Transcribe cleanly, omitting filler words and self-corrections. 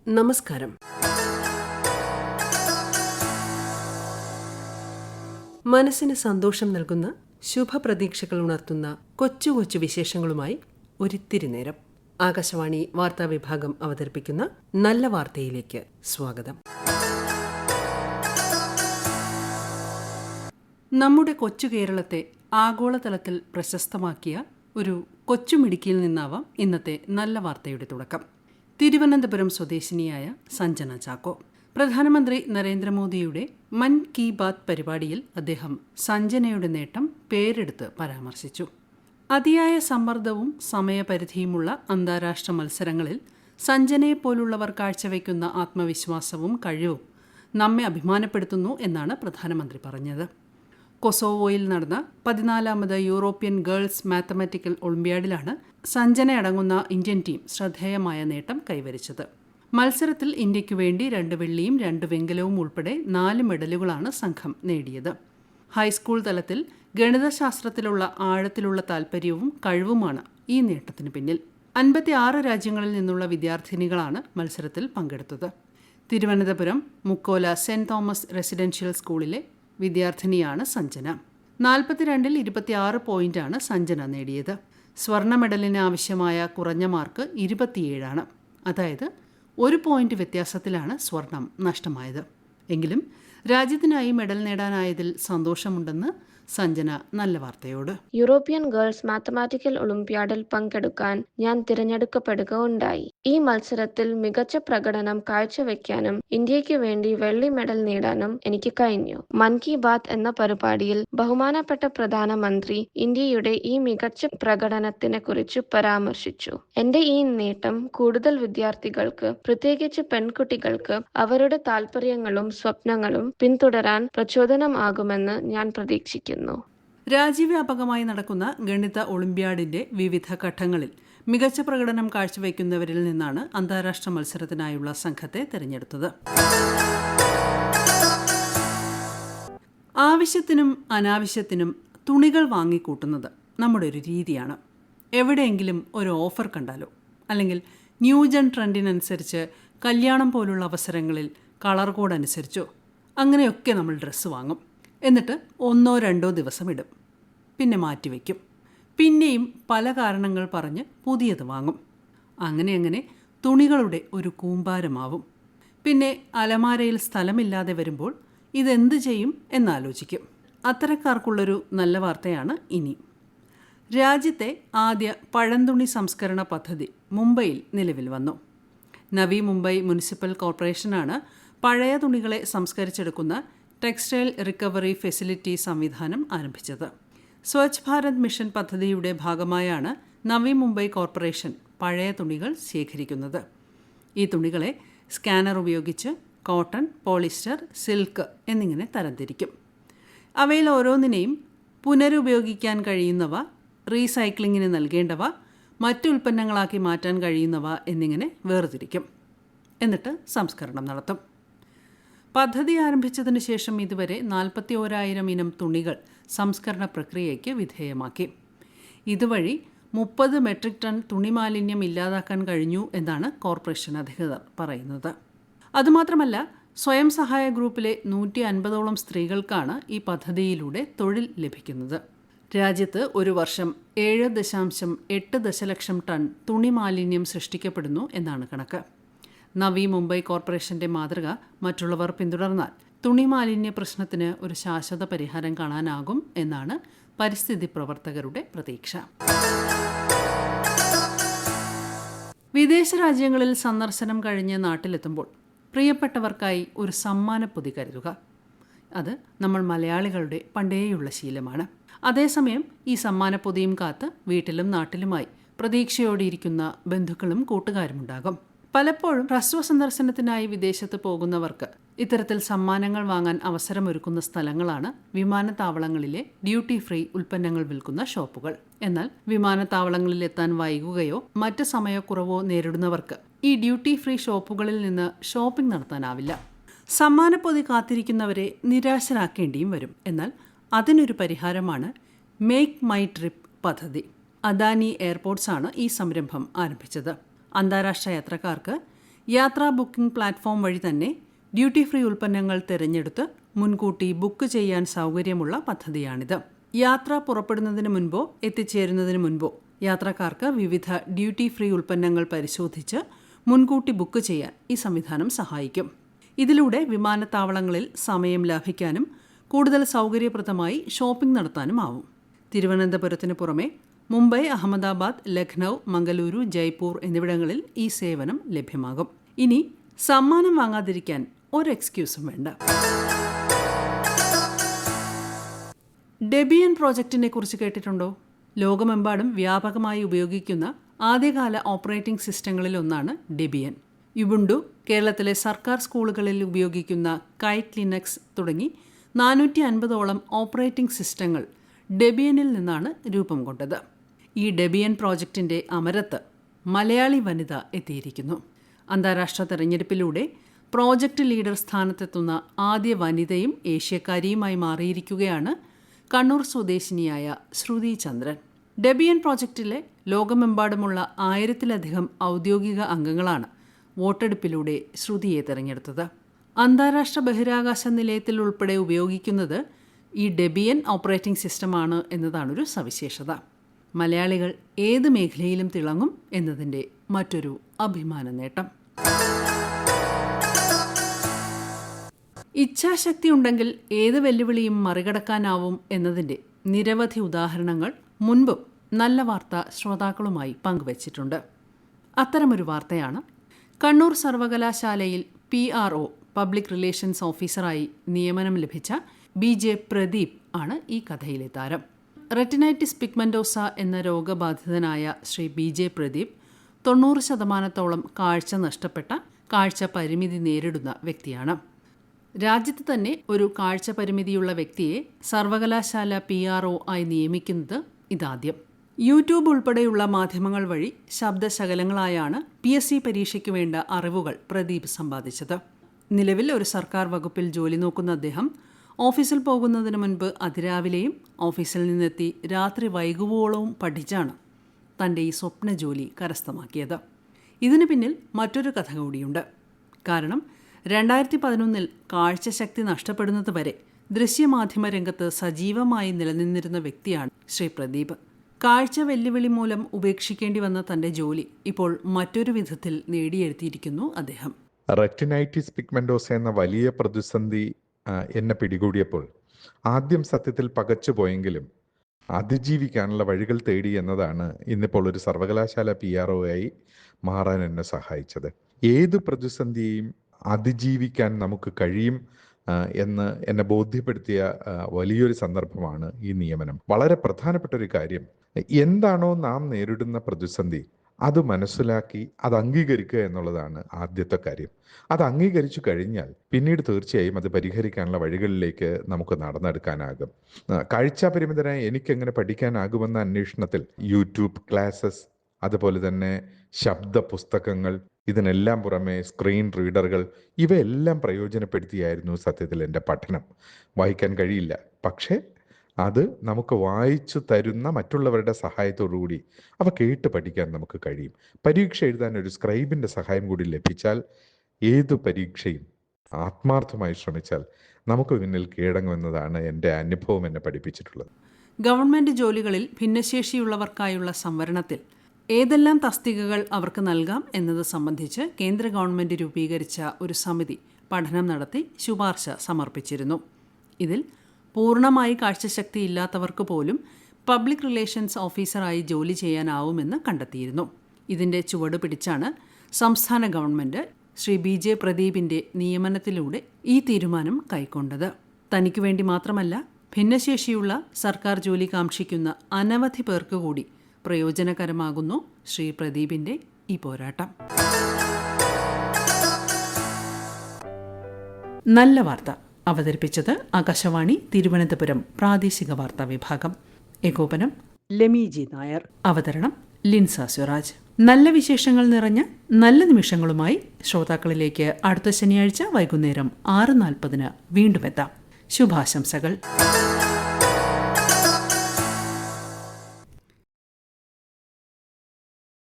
നമസ്കാരം. മനസ്സിന് സന്തോഷം നൽകുന്ന ശുഭപ്രതീക്ഷകൾ ഉണർത്തുന്ന കൊച്ചു കൊച്ചു വിശേഷങ്ങളുമായി ഒരിത്തിരി നേരം. ആകാശവാണി വാർത്താ വിഭാഗം അവതരിപ്പിക്കുന്ന നല്ല വാർത്തയിലേക്ക് സ്വാഗതം. നമ്മുടെ കൊച്ചു കേരളത്തെ ആഗോളതലത്തിൽ പ്രശസ്തമാക്കിയ ഒരു കൊച്ചുമിടുക്കിയിൽ നിന്നാവാം ഇന്നത്തെ നല്ല വാർത്തയുടെ തുടക്കം. തിരുവനന്തപുരം സ്വദേശിനിയായ സഞ്ജന ചാക്കോ. പ്രധാനമന്ത്രി നരേന്ദ്രമോദിയുടെ മൻ കി ബാത്ത് പരിപാടിയിൽ അദ്ദേഹം സഞ്ജനയുടെ നേട്ടം പേരെടുത്ത് പരാമർശിച്ചു. അതിയായ സമ്മർദ്ദവും സമയപരിധിയുമുള്ള അന്താരാഷ്ട്ര മത്സരങ്ങളിൽ സഞ്ജനയെപ്പോലുള്ളവർ കാഴ്ചവെക്കുന്ന ആത്മവിശ്വാസവും കഴിവും നമ്മെ അഭിമാനപ്പെടുത്തുന്നു എന്നാണ് പ്രധാനമന്ത്രി പറഞ്ഞത്. കൊസോവോയിൽ നടന്ന 14ാമത് യൂറോപ്യൻ ഗേൾസ് മാത്തമാറ്റിക്കൽ ഒളിമ്പ്യാഡിലാണ് സഞ്ജനയടങ്ങുന്ന ഇന്ത്യൻ ടീം ശ്രദ്ധേയമായ നേട്ടം കൈവരിച്ചത്. മത്സരത്തിൽ ഇന്ത്യയ്ക്കു വേണ്ടി 2 വെള്ളിയും 2 വെങ്കലവും ഉൾപ്പെടെ 4 മെഡലുകളാണ് സംഘം നേടിയത്. ഹൈസ്കൂൾ തലത്തിൽ ഗണിതശാസ്ത്രത്തിലുള്ള ആഴത്തിലുള്ള താൽപ്പര്യവും കഴിവുമാണ് ഈ നേട്ടത്തിന് പിന്നിൽ. 56 രാജ്യങ്ങളിൽ നിന്നുള്ള വിദ്യാർത്ഥിനികളാണ് മത്സരത്തിൽ പങ്കെടുത്തത്. Thiruvananthapuram Mukkola saint Thomas residential സ്കൂളിലെ വിദ്യാർത്ഥിനിയാണ് സഞ്ജന. 42-ൽ 26 പോയിന്റാണ് സഞ്ജന നേടിയത്. സ്വർണ്ണ മെഡലിന് ആവശ്യമായ കുറഞ്ഞ മാർക്ക് 27ആണ്. അതായത് 1 പോയിന്റ് വ്യത്യാസത്തിലാണ് സ്വർണം നഷ്ടമായത്. എങ്കിലും രാജ്യത്തിനായി മെഡൽ നേടാനായതിൽ സന്തോഷമുണ്ടെന്ന് സഞ്ജന നല്ല വാർത്തയോട്. യൂറോപ്യൻ ഗേൾസ് മാത്തമാറ്റിക്കൽ ഒളിമ്പ്യാഡിൽ പങ്കെടുക്കാൻ ഞാൻ തിരഞ്ഞെടുക്കപ്പെടുകയുണ്ടായി. ഈ മത്സരത്തിൽ മികച്ച പ്രകടനം കാഴ്ചവെക്കാനും ഇന്ത്യയ്ക്ക് വേണ്ടി വെള്ളി മെഡൽ നേടാനും എനിക്ക് കഴിഞ്ഞു. മൻ കി ബാത്ത് എന്ന പരിപാടിയിൽ ബഹുമാനപ്പെട്ട പ്രധാനമന്ത്രി ഇന്ത്യയുടെ ഈ മികച്ച പ്രകടനത്തിനെ കുറിച്ച് പരാമർശിച്ചു. എന്റെ ഈ നേട്ടം കൂടുതൽ വിദ്യാർത്ഥികൾക്ക്, പ്രത്യേകിച്ച് പെൺകുട്ടികൾക്ക് അവരുടെ താൽപര്യങ്ങളും സ്വപ്നങ്ങളും പിന്തുടരാൻ പ്രചോദനമാകുമെന്ന് ഞാൻ പ്രതീക്ഷിക്കുന്നു. രാജ്യവ്യാപകമായി നടക്കുന്ന ഗണിത ഒളിമ്പ്യാഡിന്റെ വിവിധ ഘട്ടങ്ങളിൽ മികച്ച പ്രകടനം കാഴ്ചവെക്കുന്നവരിൽ നിന്നാണ് അന്താരാഷ്ട്ര മത്സരത്തിനായുള്ള സംഘത്തെ തിരഞ്ഞെടുത്തത്. ആവശ്യത്തിനും അനാവശ്യത്തിനും തുണികൾ വാങ്ങിക്കൂട്ടുന്നത് നമ്മുടെ ഒരു രീതിയാണ്. എവിടെയെങ്കിലും ഒരു ഓഫർ കണ്ടാലോ, അല്ലെങ്കിൽ ന്യൂജൻ ട്രെൻഡിനനുസരിച്ച് കല്യാണം പോലുള്ള അവസരങ്ങളിൽ കളർ കോഡ് അനുസരിച്ചോ അങ്ങനെയൊക്കെ നമ്മൾ ഡ്രസ്സ് വാങ്ങും. എന്നിട്ട് 1-2 ദിവസം ഇടും, പിന്നെ മാറ്റിവെക്കും. പിന്നെയും പല കാരണങ്ങൾ പറഞ്ഞ് പുതിയത് വാങ്ങും. അങ്ങനെ തുണികളുടെ ഒരു കൂമ്പാരമാവും. പിന്നെ അലമാരയിൽ സ്ഥലമില്ലാതെ വരുമ്പോൾ ഇതെന്ത് ചെയ്യും എന്നാലോചിക്കും. അത്തരക്കാർക്കുള്ളൊരു നല്ല വാർത്തയാണ് ഇനി. രാജ്യത്തെ ആദ്യ പഴന്തുണി സംസ്കരണ പദ്ധതി മുംബൈയിൽ നിലവിൽ വന്നു. നവി മുംബൈ മുനിസിപ്പൽ കോർപ്പറേഷനാണ് പഴയ തുണികളെ സംസ്കരിച്ചെടുക്കുന്ന ടെക്സ്റ്റൈൽ റിക്കവറി ഫെസിലിറ്റി സംവിധാനം ആരംഭിച്ചത്. സ്വച്ഛ് ഭാരത് മിഷൻ പദ്ധതിയുടെ ഭാഗമായാണ് നവി മുംബൈ കോർപ്പറേഷൻ പഴയ തുണികൾ ശേഖരിക്കുന്നത്. ഈ തുണികളെ സ്കാനർ ഉപയോഗിച്ച് കോട്ടൺ, പോളിസ്റ്റർ, സിൽക്ക് എന്നിങ്ങനെ തരംതിരിക്കും. അവയിൽ ഓരോന്നിനെയും പുനരുപയോഗിക്കാൻ കഴിയുന്നവ, റീസൈക്ലിങ്ങിന് നൽകേണ്ടവ, മറ്റു ഉൽപ്പന്നങ്ങളാക്കി മാറ്റാൻ കഴിയുന്നവ എന്നിങ്ങനെ വേർതിരിക്കും. എന്നിട്ട് സംസ്കരണം നടത്തും. പദ്ധതി ആരംഭിച്ചതിന് ശേഷം ഇതുവരെ 41,000 ഇനം തുണികൾ സംസ്കരണ പ്രക്രിയയ്ക്ക് വിധേയമാക്കി. ഇതുവഴി 30 മെട്രിക് ടൺ തുണിമാലിന്യം ഇല്ലാതാക്കാൻ കഴിഞ്ഞു എന്നാണ് കോർപ്പറേഷൻ അധികൃതർ പറയുന്നത്. അതുമാത്രമല്ല, സ്വയം സഹായ ഗ്രൂപ്പിലെ 150ഓളം സ്ത്രീകൾക്കാണ് ഈ പദ്ധതിയിലൂടെ തൊഴിൽ ലഭിക്കുന്നത്. രാജ്യത്ത് ഒരു വർഷം 7.8 ദശലക്ഷം ടൺ തുണിമാലിന്യം സൃഷ്ടിക്കപ്പെടുന്നു എന്നാണ് കണക്ക്. നവി മുംബൈ കോർപ്പറേഷന്റെ മാതൃക മറ്റുള്ളവർ പിന്തുടർന്നാൽ തുണിമാലിന്യ പ്രശ്നത്തിന് ഒരു ശാശ്വത പരിഹാരം കാണാനാകും എന്നാണ് പരിസ്ഥിതി പ്രവർത്തകരുടെ പ്രതീക്ഷ. വിദേശ രാജ്യങ്ങളിൽ സന്ദർശനം കഴിഞ്ഞ് നാട്ടിലെത്തുമ്പോൾ പ്രിയപ്പെട്ടവർക്കായി ഒരു സമ്മാനപ്പൊതി കരുതുക. അത് നമ്മൾ മലയാളികളുടെ പണ്ടേയുള്ള ശീലമാണ്. അതേസമയം ഈ സമ്മാനപ്പൊതിയും കാത്ത് വീട്ടിലും നാട്ടിലുമായി പ്രതീക്ഷയോടെയിരിക്കുന്ന ബന്ധുക്കളും കൂട്ടുകാരുമുണ്ടാകും. പലപ്പോഴും ഹ്രസ്വ സന്ദർശനത്തിനായി വിദേശത്ത് പോകുന്നവർക്ക് ഇത്തരത്തിൽ സമ്മാനങ്ങൾ വാങ്ങാൻ അവസരമൊരുക്കുന്ന സ്ഥലങ്ങളാണ് വിമാനത്താവളങ്ങളിലെ ഡ്യൂട്ടി ഫ്രീ ഉൽപ്പന്നങ്ങൾ വിൽക്കുന്ന ഷോപ്പുകൾ. എന്നാൽ വിമാനത്താവളങ്ങളിലെത്താൻ വൈകുകയോ മറ്റ് സമയക്കുറവോ നേരിടുന്നവർക്ക് ഈ ഡ്യൂട്ടി ഫ്രീ ഷോപ്പുകളിൽ നിന്ന് ഷോപ്പിംഗ് നടത്താനാവില്ല. സമ്മാനപ്പൊതി കാത്തിരിക്കുന്നവരെ നിരാശരാക്കേണ്ടിയും വരും. എന്നാൽ അതിനൊരു പരിഹാരമാണ് മേക്ക് മൈ ട്രിപ്പ് പദ്ധതി. അദാനി എയർപോർട്ട്സാണ് ഈ സംരംഭം ആരംഭിച്ചത്. അന്താരാഷ്ട്ര യാത്രക്കാർക്ക് യാത്രാ ബുക്കിംഗ് പ്ലാറ്റ്ഫോം വഴി തന്നെ ഡ്യൂട്ടി ഫ്രീ ഉൽപ്പന്നങ്ങൾ തിരഞ്ഞെടുത്ത് മുൻകൂട്ടി ബുക്ക് ചെയ്യാൻ സൗകര്യമുള്ള പദ്ധതിയാണിത്. യാത്ര പുറപ്പെടുന്നതിന് മുൻപോ എത്തിച്ചേരുന്നതിന് മുൻപോ യാത്രക്കാർക്ക് വിവിധ ഡ്യൂട്ടി ഫ്രീ ഉൽപ്പന്നങ്ങൾ പരിശോധിച്ച് മുൻകൂട്ടി ബുക്ക് ചെയ്യാൻ ഈ സംവിധാനം സഹായിക്കും. ഇതിലൂടെ വിമാനത്താവളങ്ങളിൽ സമയം ലാഭിക്കാനും കൂടുതൽ സൗകര്യപ്രദമായി ഷോപ്പിംഗ് നടത്താനുമാവും. തിരുവനന്തപുരത്തിന് പുറമെ മുംബൈ, അഹമ്മദാബാദ്, ലഖ്നൗ, മംഗലൂരു, ജയ്പൂർ എന്നിവിടങ്ങളിൽ ഈ സേവനം ലഭ്യമാകും. ഇനി സമ്മാനം വാങ്ങാതിരിക്കാൻ ഒരു എക്സ്ക്യൂസും വേണ്ട. ഡെബിയൻ പ്രോജക്റ്റിനെ കുറിച്ച് കേട്ടിട്ടുണ്ടോ? ലോകമെമ്പാടും വ്യാപകമായി ഉപയോഗിക്കുന്ന ആദ്യകാല ഓപ്പറേറ്റിംഗ് സിസ്റ്റങ്ങളിൽ ഒന്നാണ് ഡെബിയൻ. യുബുണ്ടു, കേരളത്തിലെ സർക്കാർ സ്കൂളുകളിൽ ഉപയോഗിക്കുന്ന കൈറ്റ് ലിനക്സ് തുടങ്ങി 450ഓളം ഓപ്പറേറ്റിംഗ് സിസ്റ്റങ്ങൾ ഡെബിയനിൽ നിന്നാണ് രൂപം കൊണ്ടത്. ഈ ഡെബിയൻ പ്രോജക്റ്റിൻ്റെ അമരത്ത് മലയാളി വനിത എത്തിയിരിക്കുന്നു. അന്താരാഷ്ട്ര തെരഞ്ഞെടുപ്പിലൂടെ പ്രോജക്റ്റ് ലീഡർ സ്ഥാനത്തെത്തുന്ന ആദ്യ വനിതയും ഏഷ്യക്കാരിയുമായി മാറിയിരിക്കുകയാണ് കണ്ണൂർ സ്വദേശിനിയായ ശ്രുതി ചന്ദ്രൻ. ഡെബിയൻ പ്രോജക്റ്റിലെ ലോകമെമ്പാടുമുള്ള 1000-ലധികം ഔദ്യോഗിക അംഗങ്ങളാണ് വോട്ടെടുപ്പിലൂടെ ശ്രുതിയെ തിരഞ്ഞെടുത്തത്. അന്താരാഷ്ട്ര ബഹിരാകാശ നിലയത്തിൽ ഉൾപ്പെടെ ഉപയോഗിക്കുന്നത് ഈ ഡെബിയൻ ഓപ്പറേറ്റിംഗ് സിസ്റ്റമാണ് എന്നതാണൊരു സവിശേഷത. മലയാളികൾ ഏത് മേഖലയിലും തിളങ്ങും എന്നതിൻ്റെ മറ്റൊരു അഭിമാന നേട്ടം. ഇച്ഛാശക്തി ഉണ്ടെങ്കിൽ ഏത് വെല്ലുവിളിയും മറികടക്കാനാവും എന്നതിൻ്റെ നിരവധി ഉദാഹരണങ്ങൾ മുൻപും നല്ല വാർത്ത ശ്രോതാക്കളുമായി പങ്കുവച്ചിട്ടുണ്ട്. അത്തരമൊരു വാർത്തയാണ് കണ്ണൂർ സർവകലാശാലയിൽ PRO പബ്ലിക് റിലേഷൻസ് ഓഫീസറായി നിയമനം ലഭിച്ച BJ പ്രദീപ് ആണ് ഈ കഥയിലെ താരം. റെറ്റിനൈറ്റിസ് പിഗ്മെന്റോസ എന്ന രോഗബാധിതനായ ശ്രീ BJ പ്രദീപ് 90% കാഴ്ച നഷ്ടപ്പെട്ട കാഴ്ച പരിമിതി നേരിടുന്ന വ്യക്തിയാണ്. രാജ്യത്ത് തന്നെ ഒരു കാഴ്ച പരിമിതിയുള്ള വ്യക്തിയെ സർവകലാശാല PRO ആയി നിയമിക്കുന്നത് ഇതാദ്യം. യൂട്യൂബ് ഉൾപ്പെടെയുള്ള മാധ്യമങ്ങൾ വഴി ശബ്ദശകലങ്ങളായാണ് PSC പരീക്ഷയ്ക്ക് വേണ്ട അറിവുകൾ പ്രദീപ് സമ്പാദിച്ചത്. നിലവിൽ ഒരു സർക്കാർ വകുപ്പിൽ ജോലി നോക്കുന്ന അദ്ദേഹം ഓഫീസിൽ പോകുന്നതിന് മുൻപ് അതിരാവിലെയും ഓഫീസിൽ നിന്നെത്തി രാത്രി വൈകുവോളവും പഠിച്ചാണ് തൻ്റെ ഈ സ്വപ്ന ജോലി കരസ്ഥമാക്കിയത്. ഇതിന് പിന്നിൽ മറ്റൊരു കഥ കൂടിയുണ്ട്. കാരണം 2011 കാഴ്ചശക്തി നഷ്ടപ്പെടുന്നത് വരെ ദൃശ്യമാധ്യമ രംഗത്ത് സജീവമായി നിലനിന്നിരുന്ന വ്യക്തിയാണ് ശ്രീ പ്രദീപ്. കാഴ്ച വെല്ലുവിളി മൂലം ഉപേക്ഷിക്കേണ്ടി വന്ന തൻ്റെ ജോലി ഇപ്പോൾ മറ്റൊരു വിധത്തിൽ നേടിയെടുത്തിയിരിക്കുന്നു അദ്ദേഹം. റെറ്റിനൈറ്റിസ് പിഗ്മെന്റോസ എന്ന വലിയ പ്രതിസന്ധി എന്നെ പിടികൂടിയപ്പോൾ ആദ്യം സത്യത്തിൽ പകച്ചുപോയെങ്കിലും അതിജീവിക്കാനുള്ള വഴികൾ തേടി എന്നതാണ് ഇന്നിപ്പോൾ ഒരു സർവകലാശാല PRO ആയി മാറാൻ എന്നെ സഹായിച്ചത്. ഏത് പ്രതിസന്ധിയെയും അതിജീവിക്കാൻ നമുക്ക് കഴിയും എന്ന് എന്നെ ബോധ്യപ്പെടുത്തിയ വലിയൊരു സന്ദർഭമാണ് ഈ നിയമനം. വളരെ പ്രധാനപ്പെട്ട ഒരു കാര്യം, എന്താണോ നാം നേരിടുന്ന പ്രതിസന്ധി അത് മനസ്സിലാക്കി അത് അംഗീകരിക്കുക എന്നുള്ളതാണ് ആദ്യത്തെ കാര്യം. അത് അംഗീകരിച്ചു കഴിഞ്ഞാൽ പിന്നീട് തീർച്ചയായും അത് പരിഹരിക്കാനുള്ള വഴികളിലേക്ക് നമുക്ക് നടന്നെടുക്കാനാകും. കാഴ്ചാപരിമിതനായ എനിക്കെങ്ങനെ പഠിക്കാനാകുമെന്ന അന്വേഷണത്തിൽ യൂട്യൂബ് ക്ലാസ്സസ്, അതുപോലെ തന്നെ ശബ്ദ പുസ്തകങ്ങൾ, ഇതിനെല്ലാം പുറമെ സ്ക്രീൻ റീഡറുകൾ, ഇവയെല്ലാം പ്രയോജനപ്പെടുത്തിയായിരുന്നു സത്യത്തിൽ എൻ്റെ പഠനം. വായിക്കാൻ കഴിയില്ല, പക്ഷേ അത് നമുക്ക് വായിച്ചു തരുന്ന മറ്റുള്ളവരുടെ സഹായത്തോടുകൂടി അവ കേട്ട് പഠിക്കാൻ നമുക്ക് കഴിയും. പരീക്ഷ എഴുതാൻ ഒരു സ്ക്രൈബിൻ്റെ സഹായം കൂടി ലഭിച്ചാൽ ഏതു പരീക്ഷയും ആത്മാർത്ഥമായി ശ്രമിച്ചാൽ നമുക്ക് പിന്നിൽ കീഴടങ്ങുമെന്നതാണ് എൻ്റെ അനുഭവം എന്നെ പഠിപ്പിച്ചിട്ടുള്ളത്. ഗവൺമെൻറ് ജോലികളിൽ ഭിന്നശേഷിയുള്ളവർക്കായുള്ള സംവരണത്തിൽ ഏതെല്ലാം തസ്തികകൾ അവർക്ക് നൽകാം എന്നത് സംബന്ധിച്ച് കേന്ദ്ര ഗവൺമെൻറ് രൂപീകരിച്ച ഒരു സമിതി പഠനം നടത്തി ശുപാർശ സമർപ്പിച്ചിരുന്നു. ഇതിൽ പൂർണ്ണമായി കാഴ്ചശക്തി ഇല്ലാത്തവർക്ക് പോലും പബ്ലിക് റിലേഷൻസ് ഓഫീസറായി ജോലി ചെയ്യാനാവുമെന്ന് കണ്ടെത്തിയിരുന്നു. ഇതിൻ്റെ ചുവട് പിടിച്ചാണ് സംസ്ഥാന ഗവൺമെൻറ് ശ്രീ BJ പ്രദീപിൻ്റെ നിയമനത്തിലൂടെ ഈ തീരുമാനം കൈക്കൊണ്ടത്. തനിക്കു വേണ്ടി മാത്രമല്ല, ഭിന്നശേഷിയുള്ള സർക്കാർ ജോലി കാക്ഷിക്കുന്ന അനവധി പേർക്ക് കൂടി പ്രയോജനകരമാകുന്നു ശ്രീ പ്രദീപിൻ്റെ ഈ പോരാട്ടം. നല്ല വാർത്ത അവതരിപ്പിച്ചത് ആകാശവാണി തിരുവനന്തപുരം പ്രാദേശിക വാർത്താ വിഭാഗം. ഏകോപനം ലെമി ജി നായർ. അവതരണം ലിൻസ സ്വരാജ്. നല്ല വിശേഷങ്ങൾ നിറഞ്ഞ നല്ല നിമിഷങ്ങളുമായി ശ്രോതാക്കളിലേക്ക് അടുത്ത ശനിയാഴ്ച വൈകുന്നേരം 6:40 വീണ്ടും എത്താം. ശുഭാശംസകൾ.